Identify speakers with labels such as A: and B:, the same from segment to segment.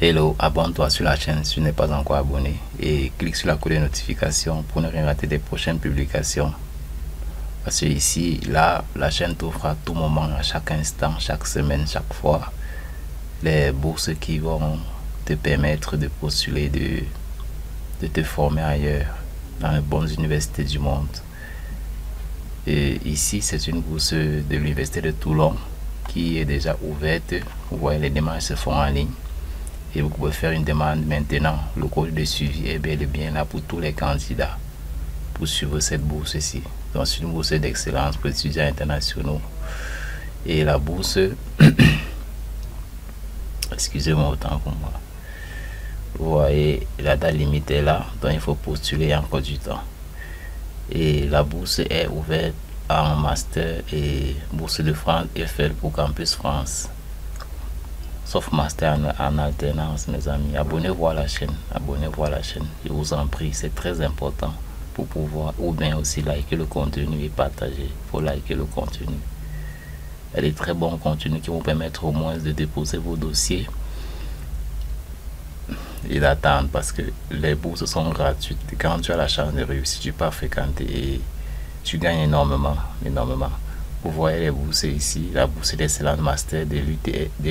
A: Hello, abonne-toi sur la chaîne si tu n'es pas encore abonné et clique sur la cloche de notification pour ne rien rater des prochaines publications. Parce que ici, là, la chaîne t'offre à tout moment, à chaque instant, chaque semaine, chaque fois, les bourses qui vont te permettre de postuler, de te former ailleurs, dans les bonnes universités du monde. Et ici, c'est une bourse de l'université de Toulon qui est déjà ouverte. Vous voyez, les démarches se font en ligne. Et vous pouvez faire une demande maintenant. Le code de suivi est bel et bien là pour tous les candidats pour suivre cette bourse ici. Donc c'est une bourse d'excellence pour étudiants internationaux. Et la bourse, excusez-moi autant pour moi. Vous voyez, la date limite est là, donc il faut postuler encore du temps. Et la bourse est ouverte en master et bourse de France EFL pour Campus France. Sauf master en alternance, mes amis. Abonnez-vous à la chaîne. Abonnez-vous à la chaîne. Je vous en prie, c'est très important pour pouvoir, ou bien aussi liker le contenu et partager. Il faut liker le contenu. Il y a des très bons contenus qui vont permettre au moins de déposer vos dossiers et d'attendre parce que les bourses sont gratuites. Quand tu as la chance de réussir, tu peux fréquenter et tu gagnes énormément. Vous voyez les bourses ici, la bourse d'excellence master de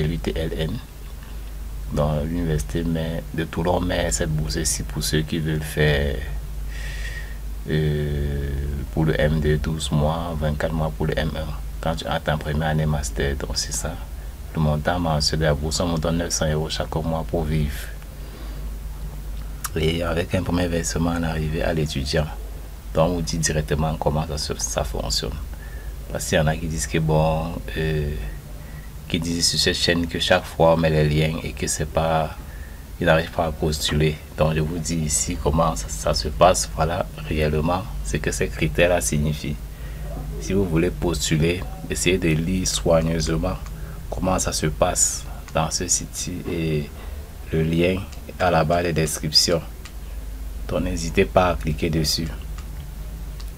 A: l'UTLN dans l'université de Toulon, mais cette bourse ici pour ceux qui veulent faire pour le M2 12 mois, 24 mois pour le M1 quand tu as ta première année master. Donc c'est ça, le montant mensuel de la bourse, on me donne 900 € chaque mois pour vivre. Et avec un premier versement en arrivée à l'étudiant, donc on vous dit directement comment ça fonctionne. Parce qu'il y en a qui disent que bon, qui disent sur cette chaîne que chaque fois on met les liens et que c'est pas, ils n'arrivent pas à postuler. Donc je vous dis ici comment ça se passe. Voilà réellement ce que ces critères-là signifient. Si vous voulez postuler, essayez de lire soigneusement comment ça se passe dans ce site et le lien est à la barre de description. Donc n'hésitez pas à cliquer dessus.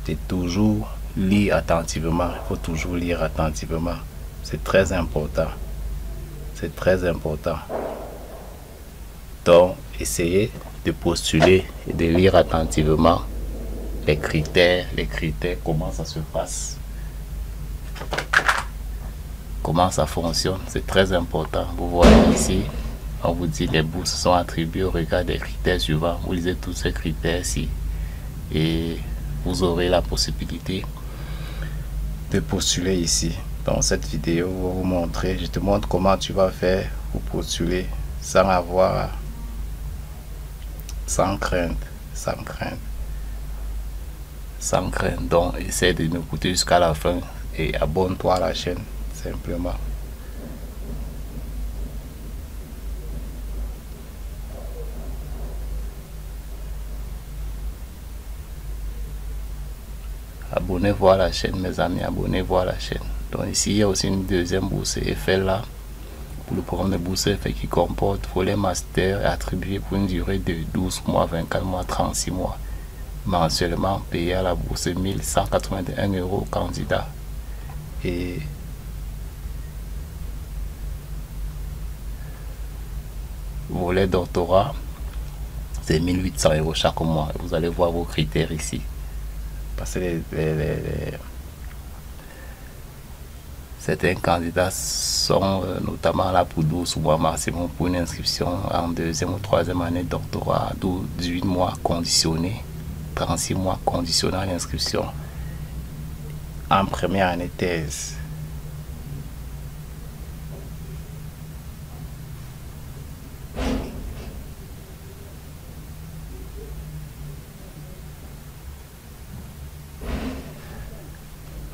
A: C'est toujours lire attentivement. Il faut toujours lire attentivement. C'est très important. C'est très important. Donc, essayez de postuler et de lire attentivement les critères, comment ça se passe. Comment ça fonctionne. C'est très important. Vous voyez ici, on vous dit les bourses sont attribuées au regard des critères suivants. Vous lisez tous ces critères-ci et vous aurez la possibilité de postuler ici. Dans cette vidéo, je vais vous montrer, je te montre comment tu vas faire pour postuler sans avoir, sans crainte. Donc, essaie de m'écouter jusqu'à la fin et abonne-toi à la chaîne, simplement. Abonnez-vous à la chaîne, mes amis, abonnez-vous à la chaîne. Donc ici, il y a aussi une deuxième bourse EFL là, pour le programme de bourse EFL qui comporte volet master attribué pour une durée de 12 mois, 24 mois, 36 mois. Mensuellement payé à la bourse 1181 € candidat. Et volet doctorat, c'est 1800 € chaque mois. Vous allez voir vos critères ici. Parce que certains candidats sont notamment là pour 12 mois maximum pour une inscription en deuxième ou troisième année de doctorat, 18 mois conditionné, 36 mois conditionné à l'inscription en première année thèse.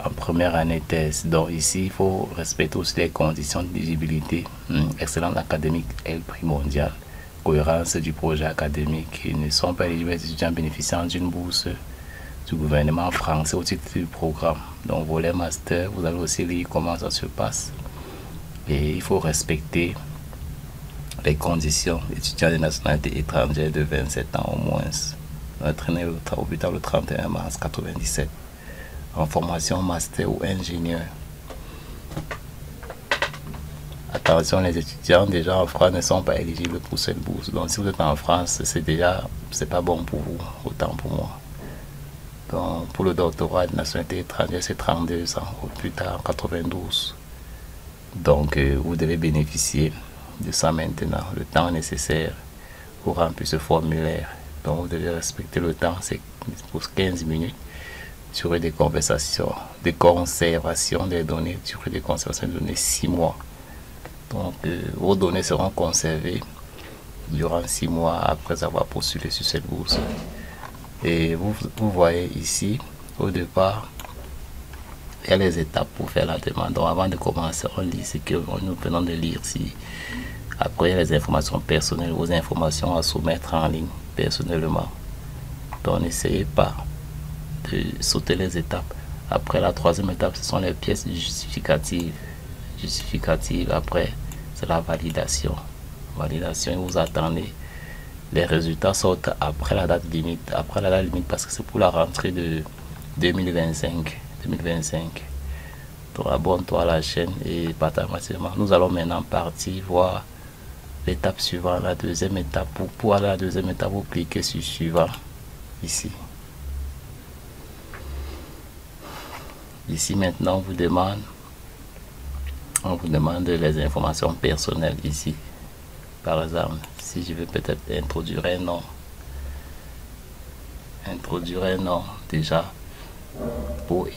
A: En première année thèse. Donc ici, il faut respecter aussi les conditions d'éligibilité. Excellence académique est primordial. Cohérence du projet académique. Ils ne sont pas éligibles les étudiants bénéficiant d'une bourse du gouvernement français au titre du programme. Donc volet master, vous allez aussi lire comment ça se passe. Et il faut respecter les conditions. Étudiants de nationalité étrangère de 27 ans au moins. Entraîné au plus tard le 31 mars 1997. En formation master ou ingénieur. attention, les étudiants déjà en France ne sont pas éligibles pour cette bourse. Donc si vous êtes en France, c'est pas bon pour vous, autant pour moi. Donc pour le doctorat de nationalité étrangère, c'est 32 ans, au plus tard 92. Donc vous devez bénéficier de ça maintenant, le temps nécessaire pour remplir ce formulaire. Donc vous devez respecter le temps, c'est pour 15 minutes. Durée des conversations, de conservation des données, durée de conservation des données 6 mois. Donc vos données seront conservées durant 6 mois après avoir postulé sur cette bourse. Et vous voyez ici, au départ, il y a les étapes pour faire la demande. Donc avant de commencer, on lit ce que nous venons de lire ici. Après, il y a les informations personnelles, vos informations à soumettre en ligne personnellement. Donc n'essayez pas de sauter les étapes. Après, la troisième étape, ce sont les pièces justificatives. Après, c'est la validation. Validation, vous attendez. Les résultats sortent après la date limite. Après la date limite, parce que c'est pour la rentrée de 2025. Donc, abonne-toi à la chaîne et partage massivement. Nous allons maintenant partir voir l'étape suivante, la deuxième étape. Pour aller à la deuxième étape, vous cliquez sur suivant ici. Ici maintenant, on vous demande les informations personnelles ici. Par exemple, si je veux peut-être introduire un nom déjà pour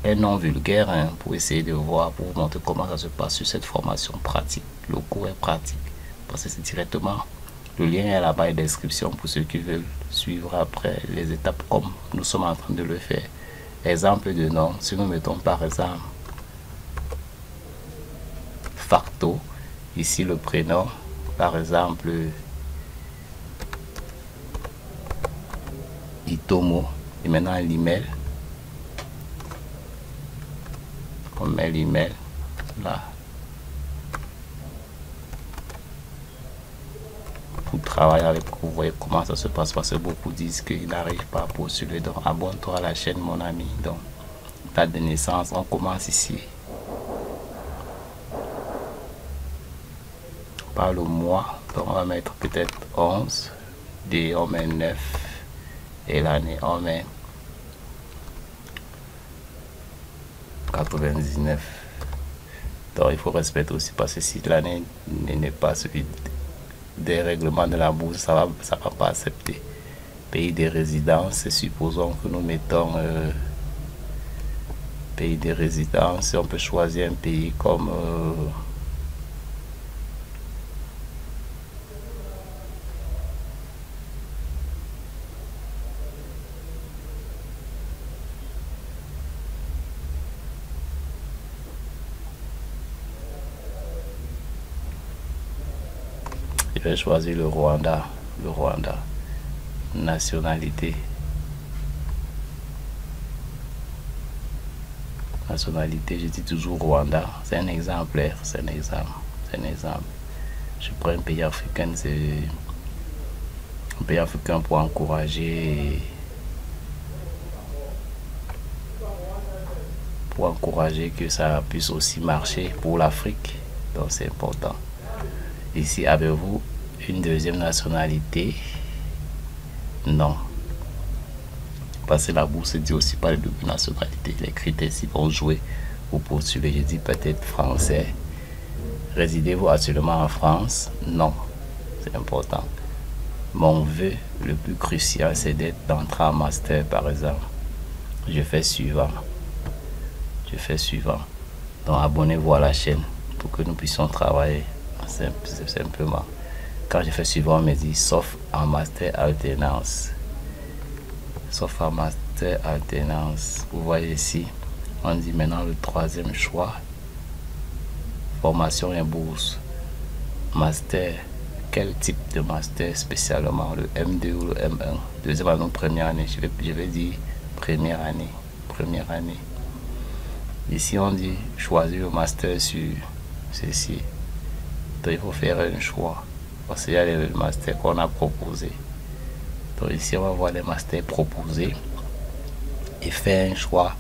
A: un nom vulgaire, hein, pour essayer de voir, pour vous montrer comment ça se passe sur cette formation pratique. Le cours est pratique parce que c'est directement, le lien est là-bas et description pour ceux qui veulent suivre après les étapes comme nous sommes en train de le faire. Exemple de nom, si nous mettons par exemple Facto, ici le prénom, par exemple Itomo, et maintenant l'email, on met l'email là pour travailler avec vous. Voyez comment ça se passe parce que beaucoup disent qu'ils n'arrivent pas à postuler. Donc abonne-toi à la chaîne mon ami. Donc date de naissance, on commence ici par le mois. Donc on va mettre peut-être 11, D on met 9 et l'année on met 99. Donc il faut respecter aussi parce que si l'année n'est pas celui des règlements de la bourse, ça va pas accepter. Pays de résidence, supposons que nous mettons pays de résidence, on peut choisir un pays comme je vais choisir le Rwanda. Nationalité, je dis toujours Rwanda. C'est un exemplaire, c'est un exemple. Je prends un pays africain, c'est un pays africain pour encourager que ça puisse aussi marcher pour l'Afrique. Donc c'est important. Ici, avez-vous une deuxième nationalité? Non. Parce que la bourse dit aussi pas de double nationalité. Les critères ici vont jouer pour postuler. Je dis peut-être français. Résidez-vous actuellement en France? Non. C'est important. Mon vœu le plus crucial, c'est d'entrer en master, par exemple. Je fais suivant. Donc abonnez-vous à la chaîne pour que nous puissions travailler simplement. Quand je fais suivant, on me dit sauf en master alternance. Vous voyez ici, on dit maintenant le troisième choix, formation et bourse. Master, quel type de master spécialement, le M2 ou le M1? Deuxième année, première année, je vais dire première année. Ici on dit choisir le master sur ceci. Donc il faut faire un choix parce qu'il y a le master qu'on a proposé. Donc ici on va voir les masters proposés et faire un choix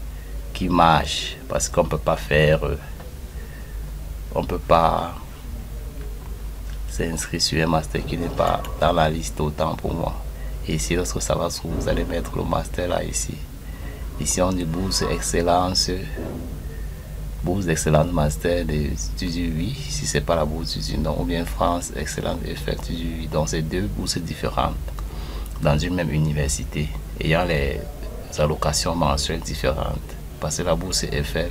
A: qui marche parce qu'on peut pas faire on ne peut pas s'inscrire sur un master qui n'est pas dans la liste autant pour moi. Et ici, lorsque ça va s'ouvrir, vous allez mettre le master là ici. Ici, on dit bourse excellence. Bourse d'excellence master de studio 8, si c'est pas la bourse du non, ou bien France excellence FR studio 8. Donc c'est deux bourses différentes dans une même université, ayant les allocations mensuelles différentes. Parce que la bourse FR,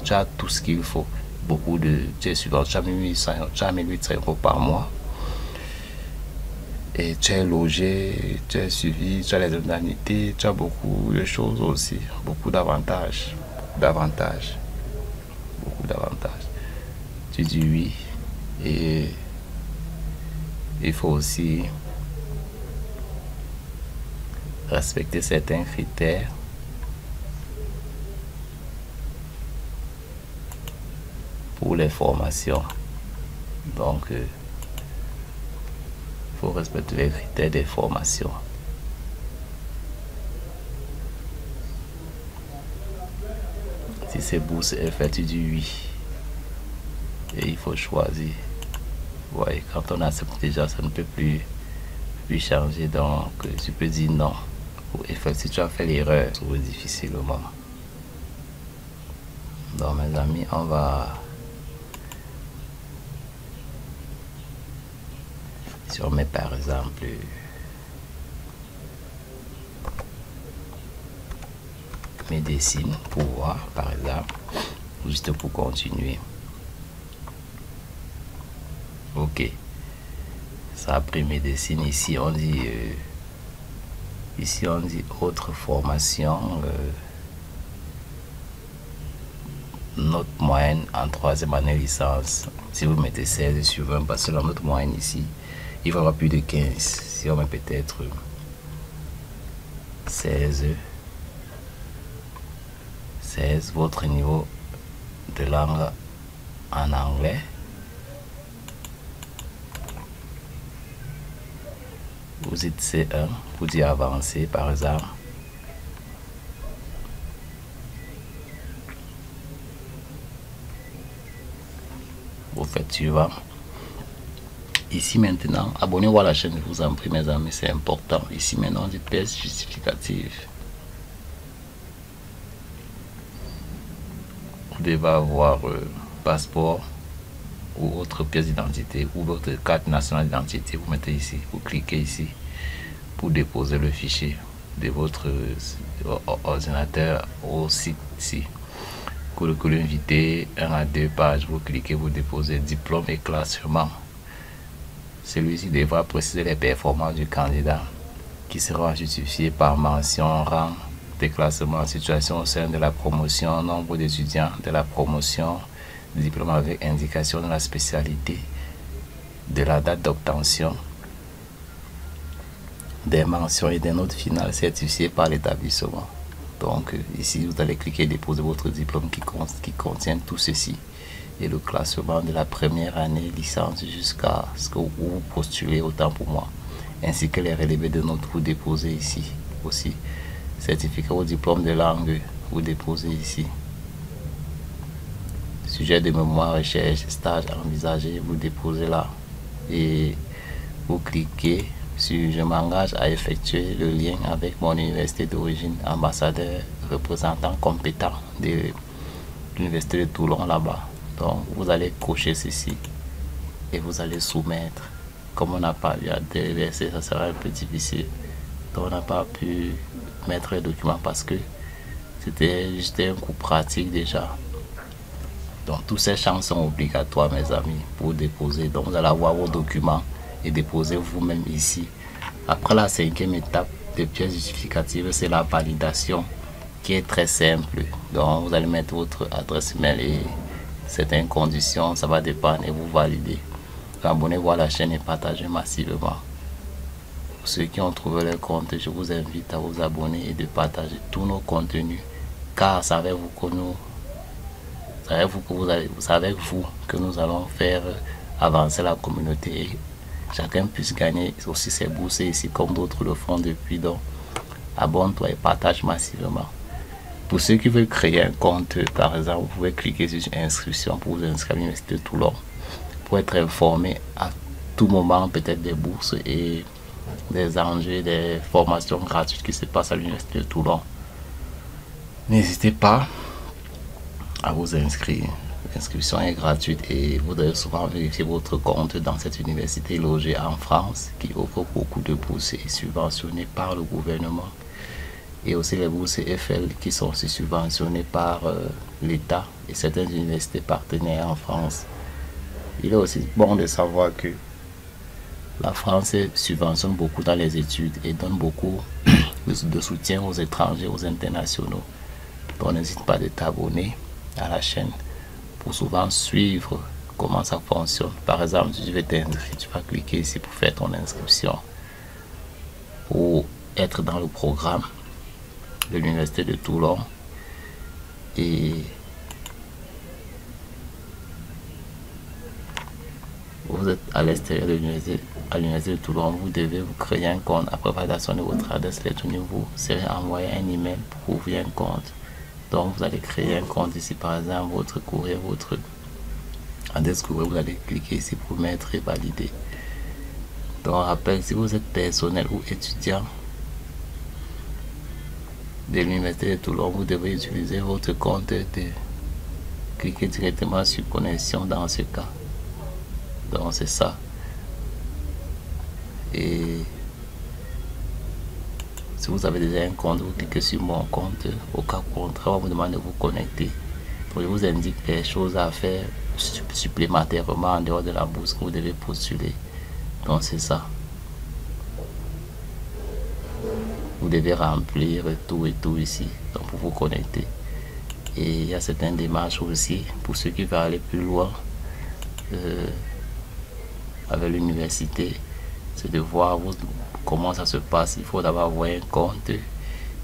A: tu as tout ce qu'il faut. Beaucoup de, tu es suivant, tu as 1800 euros par mois. Et tu es logé, tu es suivi, tu as les indemnités, tu as beaucoup de choses aussi, beaucoup d'avantages. Beaucoup d'avantages. Tu dis oui. Et il faut aussi respecter certains critères. Pour les formations. Donc, il faut respecter les critères des formations. Si c'est bourse FR, tu dis oui. Et il faut choisir. Ouais, quand on accepte déjà, ça ne peut plus changer. Donc, tu peux dire non. Pour FR, si tu as fait l'erreur, ça va difficilement. Donc, mes amis, on va... Si on met par exemple médecine pour voir par exemple, juste pour continuer. Ok, ça a pris médecine. Ici on dit autre formation, note moyenne en troisième année licence. Si vous mettez 16 sur 20, parce que la note moyenne ici il va y avoir plus de 15. Si on met peut-être 16, votre niveau de langue en anglais. Vous êtes C1, vous dites avancer par exemple. Vous faites suivant. Ici maintenant, abonnez-vous à la chaîne, je vous en prie mes amis, c'est important. Ici maintenant, des pièces justificatives. Vous devez avoir passeport ou autre pièce d'identité ou votre carte nationale d'identité. Vous mettez ici, vous cliquez ici pour déposer le fichier de votre ordinateur au site ici. Curriculum vitae, 1 à 2 pages, vous cliquez, vous déposez diplôme et classement. Celui-ci devra préciser les performances du candidat qui sera justifié par mention, rang, déclassement, situation au sein de la promotion, nombre d'étudiants de la promotion, diplôme avec indication de la spécialité, de la date d'obtention, des mentions et des notes finales certifiées par l'établissement. Donc ici vous allez cliquer déposer votre diplôme qui contient tout ceci et le classement de la première année licence jusqu'à ce que vous postulez autant pour moi, ainsi que les relevés de notes vous déposez ici aussi. Certificat au diplôme de langue vous déposez ici. Sujet de mémoire, recherche, stage envisagé, vous déposez là et vous cliquez sur je m'engage à effectuer le lien avec mon université d'origine, ambassadeur représentant compétent de l'université de Toulon là-bas. Donc vous allez cocher ceci et vous allez soumettre. Comme on n'a pas eu à déverser, ça sera un peu difficile. Donc on n'a pas pu mettre les documents parce que c'était juste un coup pratique déjà. Donc tous ces champs sont obligatoires mes amis pour déposer. Donc vous allez avoir vos documents et déposer vous-même ici. Après la 5e étape des pièces justificatives, c'est la validation qui est très simple. Donc vous allez mettre votre adresse mail et certaines conditions, ça va dépendre et vous validez. Abonnez-vous à la chaîne et partagez massivement. Pour ceux qui ont trouvé leur compte, je vous invite à vous abonner et de partager tous nos contenus, car c'est avec vous que nous allons faire avancer la communauté et chacun puisse gagner aussi ses bourses ici comme d'autres le font depuis. Donc abonne-toi et partage massivement. Pour ceux qui veulent créer un compte, par exemple, vous pouvez cliquer sur inscription pour vous inscrire à l'Université de Toulon, pour être informé à tout moment peut-être des bourses et des enjeux, des formations gratuites qui se passent à l'Université de Toulon. N'hésitez pas à vous inscrire. L'inscription est gratuite et vous devez souvent vérifier votre compte dans cette université logée en France qui offre beaucoup de bourses et subventionnées par le gouvernement. Et aussi les bourses EFL qui sont aussi subventionnées par l'État et certaines universités partenaires en France. Il est aussi bon de savoir que la France subventionne beaucoup dans les études et donne beaucoup de soutien aux étrangers, aux internationaux. Donc n'hésite pas de t'abonner à la chaîne pour souvent suivre comment ça fonctionne. Par exemple, si tu veux t'inscrire, tu vas cliquer ici pour faire ton inscription, pour être dans le programme de l'Université de Toulon. Et vous êtes à l'extérieur de l'Université de Toulon, vous devez vous créer un compte. Après validation de votre adresse électronique, vous serez envoyé un email pour ouvrir un compte. Donc vous allez créer un compte ici, par exemple, votre courrier, votre adresse courrier, vous allez cliquer ici pour mettre et valider. Donc rappel, si vous êtes personnel ou étudiant de l'Université de Toulon, vous devez utiliser votre compte de cliquer directement sur connexion dans ce cas. Donc c'est ça. Et si vous avez déjà un compte, vous cliquez sur mon compte. Au cas contraire, on vous demande de vous connecter. Donc, je vous indique les choses à faire supplémentairement en dehors de la bourse que vous devez postuler. Donc c'est ça. Vous devez remplir tout et tout ici, donc pour vous connecter. Et il y a certaines démarches aussi pour ceux qui veulent aller plus loin avec l'université. C'est de voir comment ça se passe. Il faut d'abord avoir un compte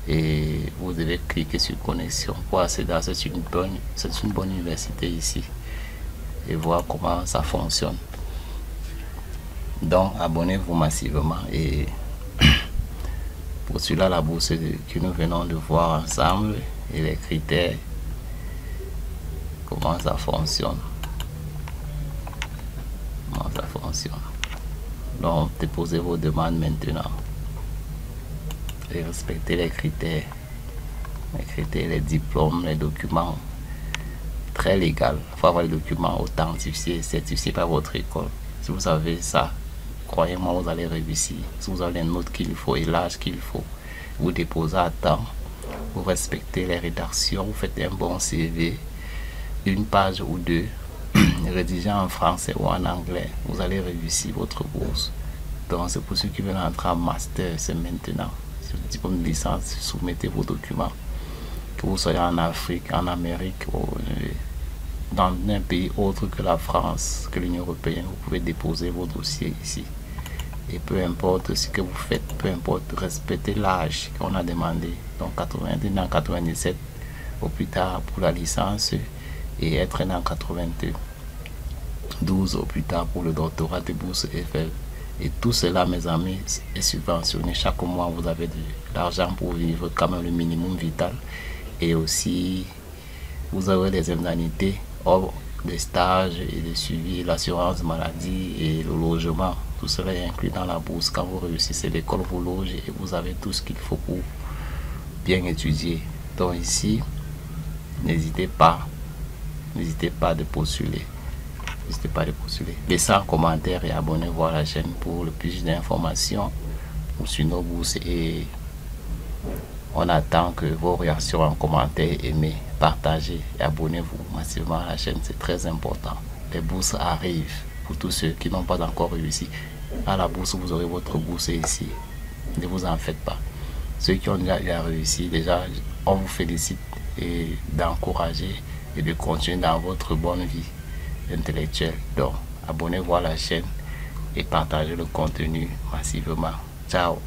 A: et vous devez cliquer sur connexion pour accéder à c'est une bonne université ici et voir comment ça fonctionne. Donc abonnez-vous massivement et pour cela la bourse que nous venons de voir ensemble et les critères, comment ça fonctionne. Donc déposez vos demandes maintenant et respectez les critères, les diplômes, les documents très légal. Il faut avoir les documents authentifiés, certifiés par votre école. Si vous avez ça, croyez-moi, vous allez réussir. Si vous avez les notes qu'il faut et l'âge qu'il faut, vous déposez à temps, vous respectez les rédactions, vous faites un bon CV, une page ou deux, rédigé en français ou en anglais, vous allez réussir votre bourse. Donc c'est pour ceux qui veulent entrer en master, c'est maintenant. Sur le diplôme de licence, soumettez vos documents. Que vous soyez en Afrique, en Amérique, ou dans un pays autre que la France, que l'Union européenne, vous pouvez déposer vos dossiers ici. Et peu importe ce que vous faites, peu importe, respectez l'âge qu'on a demandé. Donc 97 au plus tard pour la licence et être né en 92 au plus tard pour le doctorat de bourse EFL. Et tout cela, mes amis, est subventionné. Chaque mois, vous avez de l'argent pour vivre, quand même le minimum vital. Et aussi, vous avez des indemnités, des stages et des suivis, l'assurance maladie et le logement. Tout cela est inclus dans la bourse. Quand vous réussissez, l'école vous loge et vous avez tout ce qu'il faut pour bien étudier. Donc ici, n'hésitez pas de postuler. Laissez un commentaire et abonnez-vous à la chaîne pour le plus d'informations sur nos bourses. Et on attend que vos réactions en commentaire, aimez, partagez et abonnez-vous massivement à la chaîne. C'est très important. Les bourses arrivent pour tous ceux qui n'ont pas encore réussi. À la bourse, vous aurez votre bourse ici. Ne vous en faites pas. Ceux qui ont déjà réussi, déjà, on vous félicite et d'encourager et de continuer dans votre bonne vie intellectuelle. Donc, abonnez-vous à la chaîne et partagez le contenu massivement. Ciao.